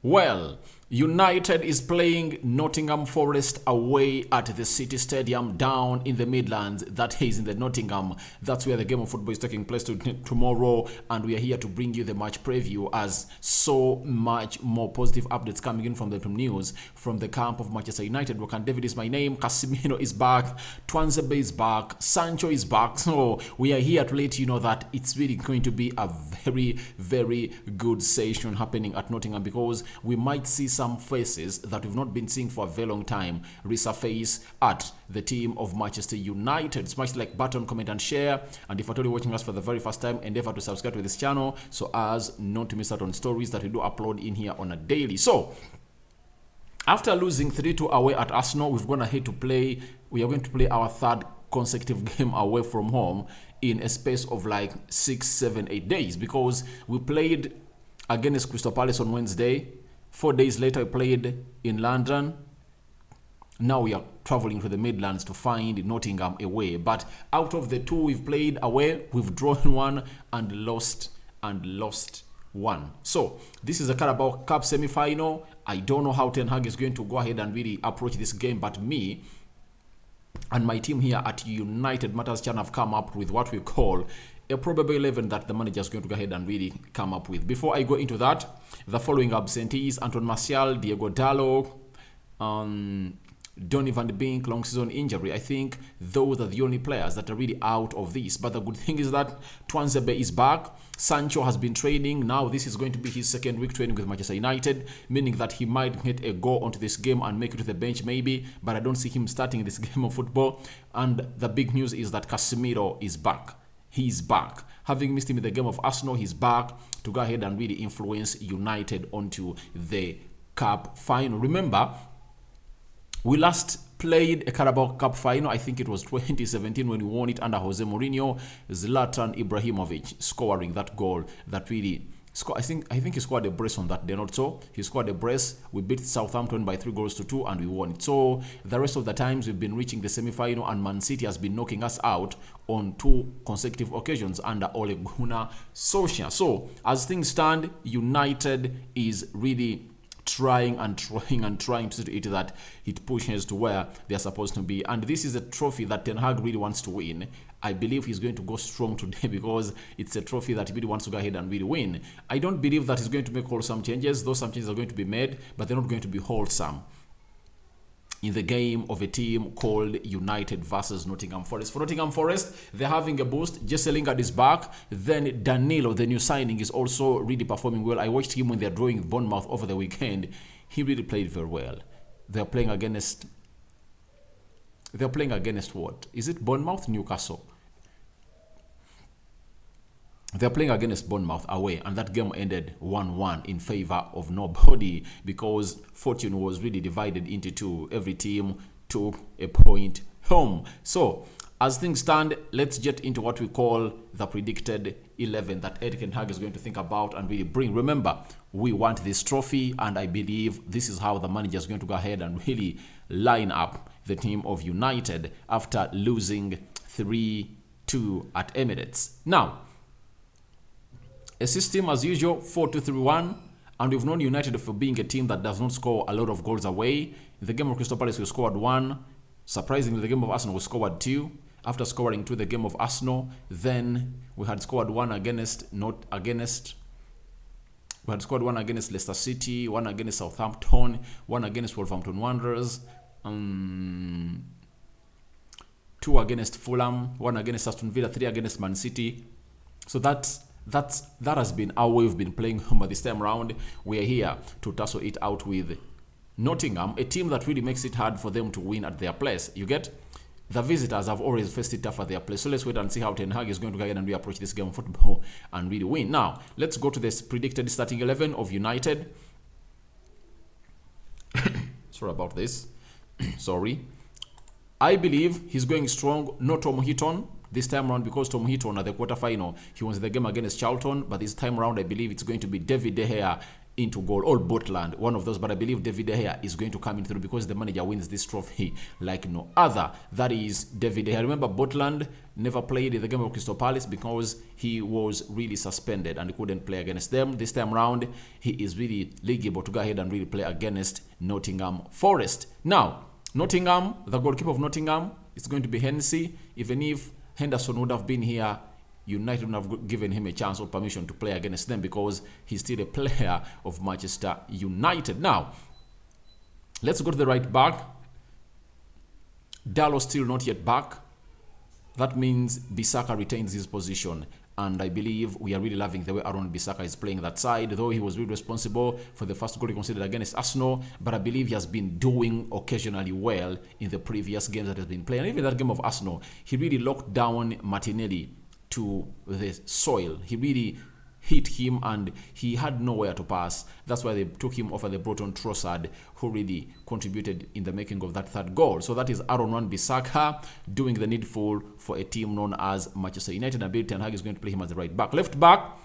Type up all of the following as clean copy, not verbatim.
Well, United is playing Nottingham Forest away at the City Stadium down in the Midlands. That is in the Nottingham. That's where the game of football is taking place tomorrow. And we are here to bring you the match preview as so much more positive updates coming in from the news from the camp of Manchester United. Wakan David is my name. Casemiro is back. Tuanzebe is back. Sancho is back. So we are here to let you know that it's really going to be a very, very good session happening at Nottingham, because we might see some faces that we've not been seeing for a very long time resurface at the team of Manchester United. Smash the like button, comment and share, and if you're totally watching us for the very first time, endeavor to subscribe to this channel so as not to miss out on stories that we do upload in here on a daily. So after losing 3-2 away at Arsenal, we are going to play our third consecutive game away from home in a space of like 6, 7, 8 days, because we played against Crystal Palace on Wednesday. 4 days later, we played in London. Now we are traveling to the Midlands to find Nottingham away. But out of the two we've played away, we've drawn one and lost one. So this is a Carabao Cup semi-final. I don't know how Ten Hag is going to go ahead and really approach this game, but me and my team here at United Matters channel have come up with what we call a probable 11 that the manager is going to go ahead and really come up with. Before I go into that, the following absentees: Anton Martial, Diego Dallo, Donny van de Beek, long season injury. I think those are the only players that are really out of this. But the good thing is that Tuanzebe is back. Sancho has been training. Now this is going to be his second week training with Manchester United, meaning that he might get a go onto this game and make it to the bench maybe, but I don't see him starting this game of football. And the big news is that Casemiro is back. He's back. Having missed him in the game of Arsenal, he's back to go ahead and really influence United onto the Cup final. Remember, we last played a Carabao Cup final. I think it was 2017 when we won it under Jose Mourinho. Zlatan Ibrahimovic scoring that goal that really scored. I think he scored a brace on that day, not so. He scored a brace. We beat Southampton by 3-2 and we won it. So the rest of the times we've been reaching the semi-final, and Man City has been knocking us out on 2 consecutive occasions under Ole Gunnar Solskjaer. So as things stand, United is really trying to see it that it pushes to where they're supposed to be. And this is a trophy that Ten Hag really wants to win. I believe he's going to go strong today because it's a trophy that he really wants to go ahead and really win. I don't believe that he's going to make wholesome changes. Those some changes are going to be made, but they're not going to be wholesome in the game of a team called United versus Nottingham Forest. For Nottingham Forest, they're having a boost. Jesse Lingard is back. Then Danilo, the new signing, is also really performing well. I watched him when they're drawing Bournemouth over the weekend. He really played very well. They're playing against what? Is it Bournemouth? Newcastle. They're playing against Bournemouth away, and that game ended 1-1 in favor of nobody because fortune was really divided into two. Every team took a point home. So as things stand, let's get into what we call the predicted 11 that Erik ten Hag is going to think about and really bring. Remember, we want this trophy, and I believe this is how the manager is going to go ahead and really line up the team of United after losing 3-2 at Emirates. Now, a system as usual, 4-2-3-1, and we've known United for being a team that does not score a lot of goals away. In the game of Crystal Palace, we scored 1. Surprisingly, the game of Arsenal, we scored 2. After scoring 2 the game of Arsenal, then we had scored 1 against Leicester City, 1 against Southampton, 1 against Wolverhampton Wanderers, 2 against Fulham, 1 against Aston Villa, 3 against Man City. So that has been how we've been playing. But this time around, we're here to tussle it out with Nottingham, a team that really makes it hard for them to win at their place. You get? The visitors have always faced it tough at their place. So let's wait and see how Ten Hag is going to go ahead and reapproach this game of football and really win. Now, let's go to this predicted starting 11 of United. Sorry about this. Sorry. I believe he's going strong. No Tom Heaton this time around, because Tom Heaton at the quarterfinal, he was in the game against Charlton, but this time around I believe it's going to be David De Gea into goal, or Butland, one of those. But I believe David De Gea is going to come in through because the manager wins this trophy like no other. That is David De Gea. Remember, Butland never played in the game of Crystal Palace because he was really suspended and he couldn't play against them. This time around, he is really legible to go ahead and really play against Nottingham Forest. Now, Nottingham, the goalkeeper of Nottingham, is going to be Hennessy. Even if Henderson would have been here, United would have given him a chance or permission to play against them because he's still a player of Manchester United. Now, let's go to the right back. Dalot still not yet back. That means Bissaka retains his position. And I believe we are really loving the way Aaron Bissaka is playing that side, though he was really responsible for the first goal he considered against Arsenal. But I believe he has been doing occasionally well in the previous games that he has been playing. And even that game of Arsenal, he really locked down Martinelli to the soil. He really hit him and he had nowhere to pass. That's why they took him off and they brought on Trossard, who really contributed in the making of that third goal. So that is Aaron Wan-Bissaka doing the needful for a team known as Manchester United. And Bill Ten Hag is going to play him as the right back. Left back,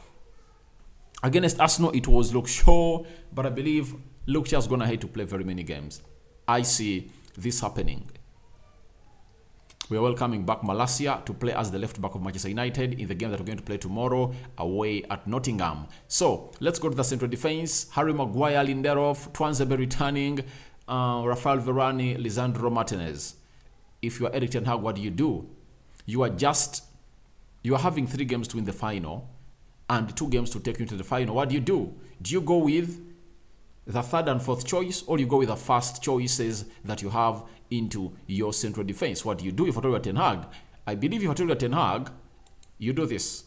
against Arsenal, it was Luke Shaw, but I believe Luke Shaw is going to have to play very many games. I see this happening. We are welcoming back Malacia to play as the left back of Manchester United in the game that we're going to play tomorrow away at Nottingham. So let's go to the central defense. Harry Maguire, Lindelof, Tuanzebe returning, Rafael Varane, Lisandro Martinez. If you are Erik ten Hag, what do? You are having 3 games to win the final and 2 games to take you to the final. What do? Do you go with the third and fourth choice, or you go with the first choices that you have into your central defense? What do you do if I tell you Ten Hag? I believe if I tell you Ten Hag, you do this.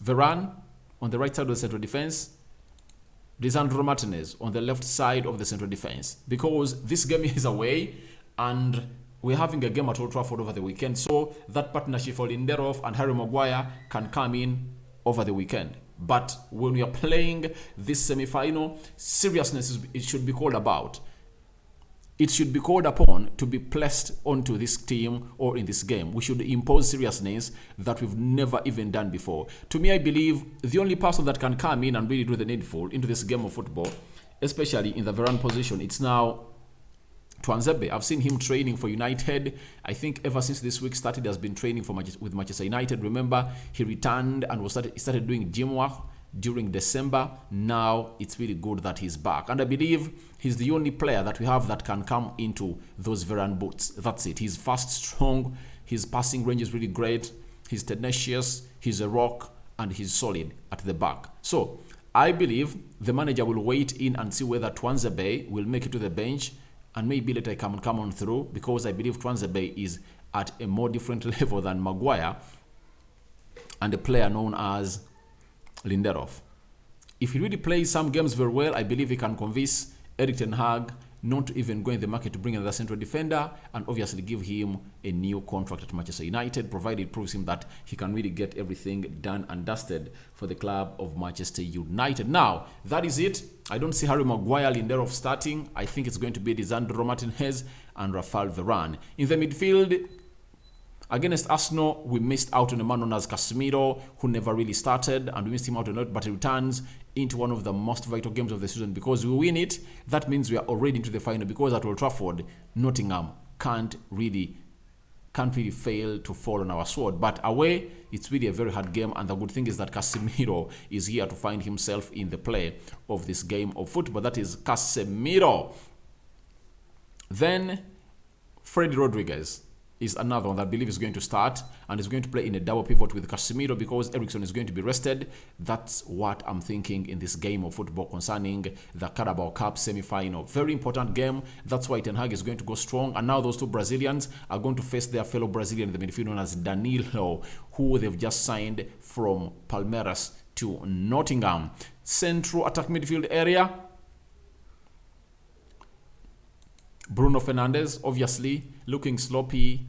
Varane on the right side of the central defense, Lisandro Martinez on the left side of the central defense, because this game is away and we're having a game at Old Trafford over the weekend, so that partnership for Lindelof and Harry Maguire can come in over the weekend. But when we are playing this semi-final, seriousness it should be called about. It should be called upon to be placed onto this team or in this game. We should impose seriousness that we've never even done before. To me, I believe the only person that can come in and really do the needful into this game of football, especially in the Varane position, it's now Tuanzebe. I've seen him training for United. I think ever since this week started, he has been training with Manchester United. Remember, he returned and started doing gym work during December. Now it's really good that he's back. And I believe he's the only player that we have that can come into those Varane boots. That's it. He's fast, strong. His passing range is really great. He's tenacious. He's a rock. And he's solid at the back. So I believe the manager will wait in and see whether Tuanzebe will make it to the bench, and maybe later come on through, because I believe Tuanzebe is at a more different level than Maguire and a player known as Lindelof. If he really plays some games very well, I believe he can convince Erik ten Hag not to even go in the market to bring another central defender and obviously give him a new contract at Manchester United, provided it proves him that he can really get everything done and dusted for the club of Manchester United. Now, that is it. I don't see Harry Maguire, Lindelof starting. I think it's going to be Lisandro Martinez and Rafael Varane. In the midfield, against Arsenal, we missed out on a man known as Casemiro, who never really started, and we missed him out on it, but he returns into one of the most vital games of the season because we win it. That means we are already into the final, because at Old Trafford, Nottingham can't really fail to fall on our sword. But away, it's really a very hard game, and the good thing is that Casemiro is here to find himself in the play of this game of football. That is Casemiro. Then Freddy Rodriguez is another one that I believe is going to start and is going to play in a double pivot with Casemiro because Eriksen is going to be rested. That's what I'm thinking in this game of football concerning the Carabao Cup semi-final. Very important game. That's why Ten Hag is going to go strong. And now those two Brazilians are going to face their fellow Brazilian in the midfield known as Danilo, who they've just signed from Palmeiras to Nottingham. Central attack midfield area, Bruno Fernandes, obviously, looking sloppy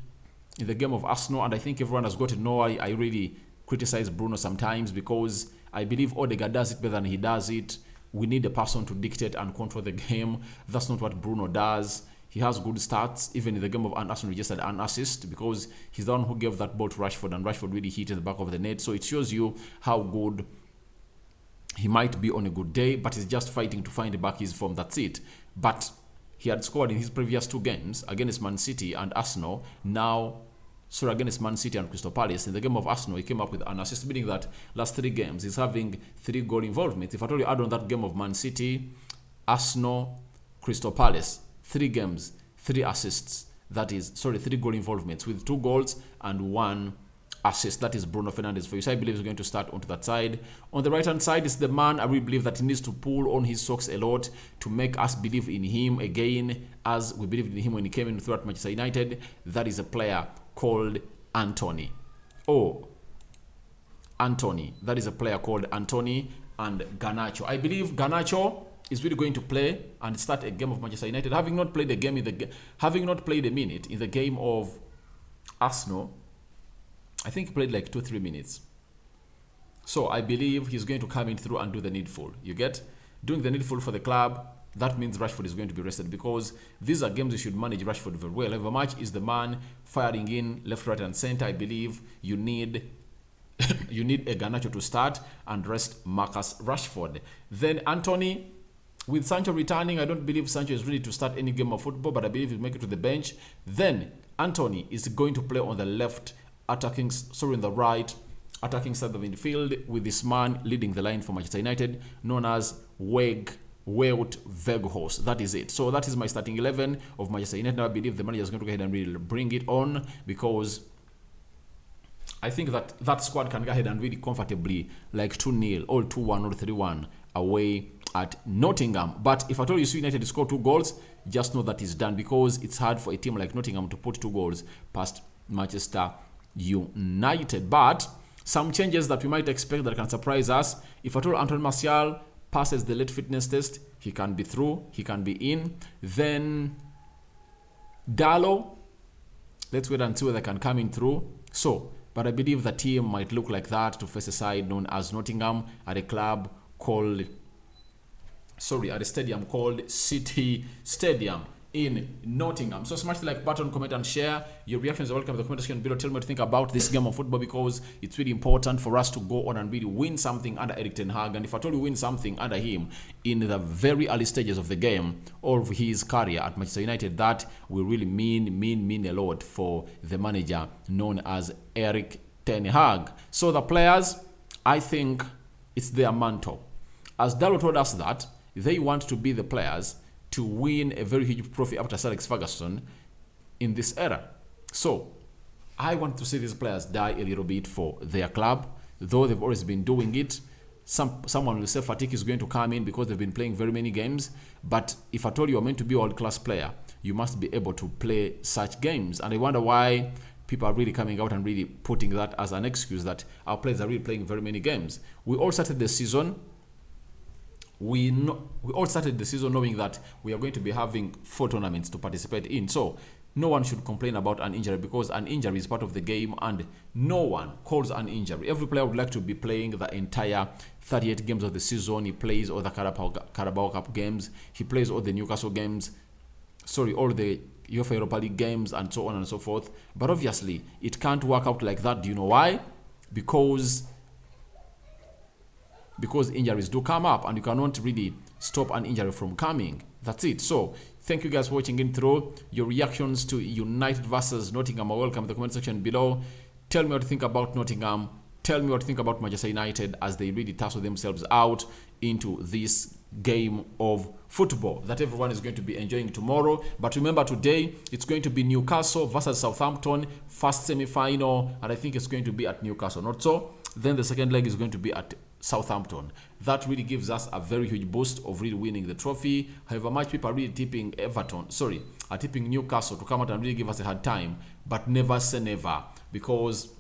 in the game of Arsenal, and I think everyone has got to know I really criticize Bruno sometimes because I believe Odegaard does it better than he does it. We need a person to dictate and control the game. That's not what Bruno does. He has good stats. Even in the game of Arsenal, he just had an assist because he's the one who gave that ball to Rashford, and Rashford really hit in the back of the net. So it shows you how good He might be on a good day, but he's just fighting to find back his form. That's it. But he had scored in his previous 2 games against Man City and Arsenal. Against Man City and Crystal Palace. In the game of Arsenal, he came up with an assist, meaning that last 3 games he's having 3 goal involvements. If I told you add on that game of Man City, Arsenal, Crystal Palace, 3 games, 3 assists. 3 goal involvements with 2 goals and 1 assist. That is Bruno Fernandes for you. So I believe he's going to start onto that side. On the right hand side is the man I really believe that he needs to pull on his socks a lot to make us believe in him again, as we believed in him when he came in throughout Manchester United. That is a player called Anthony. That is a player called Anthony and Garnacho. I believe Garnacho is really going to play and start a game of Manchester United, having not played a minute in the game of Arsenal. I think he played like 2-3 minutes. So I believe he's going to come in through and do the needful. You get? Doing the needful for the club, that means Rashford is going to be rested, because these are games you should manage Rashford very well. However much is the man firing in left, right and center, I believe you need you need a Garnacho to start and rest Marcus Rashford. Then Anthony, with Sancho returning, I don't believe Sancho is ready to start any game of football, but I believe he'll make it to the bench. Then Anthony is going to play on the left, in the right attacking side of the midfield, with this man leading the line for Manchester United, known as Wout Weghorst. That is it. So that is my starting 11 of Manchester United. I believe the manager is going to go ahead and really bring it on, because I think that squad can go ahead and really comfortably, like 2-0 or 2-1 or 3-1 away at Nottingham. But if I told you United score 2 goals, just know that it's done, because it's hard for a team like Nottingham to put 2 goals past Manchester United. But some changes that we might expect that can surprise us. If I told Anthony Martial passes the late fitness test, he can be through, he can be in. Then Dallo, let's wait and see whether they can come in through. But I believe the team might look like that to face a side known as Nottingham at a stadium called City Stadium in Nottingham. So smash the like button, comment and share. Your reactions are welcome in the comment section below. Tell me what you think about this game of football, because it's really important for us to go on and really win something under Erik ten Hag. And if I told you win something under him in the very early stages of the game or of his career at Manchester United, that will really mean a lot for the manager known as Erik ten Hag. So the players, I think it's their mantle. As Dallo told us that they want to be the players to win a very huge trophy after Sir Alex Ferguson in this era. So I want to see these players die a little bit for their club, though they've always been doing it. Someone will say fatigue is going to come in because they've been playing very many games. But if I told you you're meant to be a world-class player, you must be able to play such games. And I wonder why people are really coming out and really putting that as an excuse that our players are really playing very many games. We all started the season knowing that we are going to be having 4 tournaments to participate in. So no one should complain about an injury, because an injury is part of the game and no one calls an injury. Every player would like to be playing the entire 38 games of the season. He plays all the Carabao Cup games. He plays all the Newcastle games. All the UEFA Europa League games and so on and so forth. But obviously, it can't work out like that. Do you know why? Because injuries do come up and you cannot really stop an injury from coming. That's it. So thank you guys for watching in through. Your reactions to United versus Nottingham are welcome in the comment section below. Tell me what you think about Nottingham. Tell me what you think about Manchester United as they really tussle themselves out into this game of football that everyone is going to be enjoying tomorrow. But remember, today it's going to be Newcastle versus Southampton, first semi-final, and I think it's going to be at Newcastle, not so? Then the second leg is going to be at Southampton. That really gives us a very huge boost of really winning the trophy. However much people are really tipping tipping Newcastle to come out and really give us a hard time, but never say never, because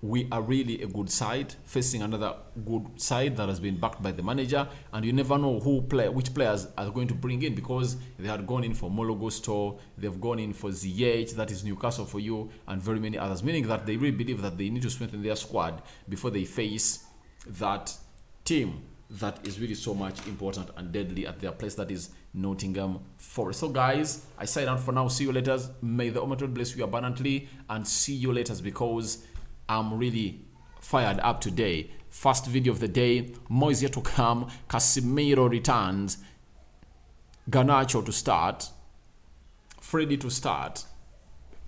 we are really a good side facing another good side that has been backed by the manager, and you never know which players are going to bring in, because they had gone in for Malo Gusto, they've gone in for ZH, that is Newcastle for you, and very many others, meaning that they really believe that they need to strengthen their squad before they face that team that is really so much important and deadly at their place, that is Nottingham Forest. So guys, I sign out for now. See you later. May the Almighty bless you abundantly, and see you later, because I'm really fired up today. First video of the day. More is yet to come. Casemiro returns. Garnacho to start. Freddy to start.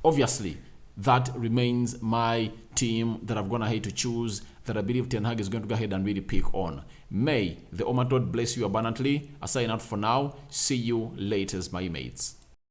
Obviously, that remains my team that I've gone ahead to choose, that I believe Ten Hag is going to go ahead and really pick on. May the Almighty bless you abundantly. I sign out for now. See you later, my mates.